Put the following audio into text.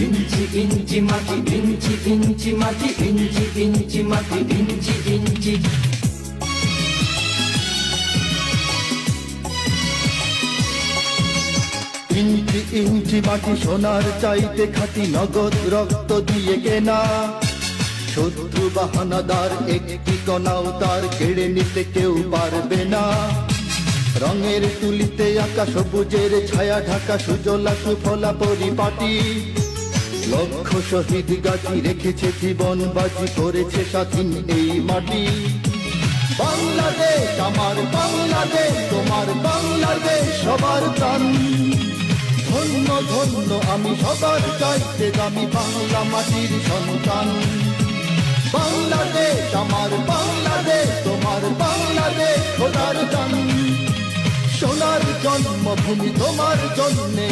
ইঞ্চি ইঞ্চি মাটি, ইঞ্চি ইঞ্চি মাটি, ইঞ্চি ইঞ্চি মাটি, ইঞ্চি ইঞ্চি। ইঞ্চি ইঞ্চি মাটি সোনার চাইতে খাঁটি, নগদ রক্ত দিয়ে কেনা। শত্রু বাহানাদার একটি কণাও তার কেড়ে নিতে কেউ পারবে না। রঙের তুলিতে আঁকা সবুজের ছায়া ঢাকা সুজলা সুফলা পরিপাটি। লক্ষ শহীদ গাছি রেখেছে জীবন বাজি, করেছে স্বাধীন এই মাটি। বাংলাদেশ আমার বাংলাদেশ, তোমার বাংলাদেশ সবার প্রাণ। ধন্য ধন্য আমি সবার চাইতে দামি বাংলা মাটির সন্তান। বাংলাদেশ আমার বাংলাদেশ, তোমার বাংলাদেশ খোদার দান। সোনার জন্মভূমি তোমার জন্যে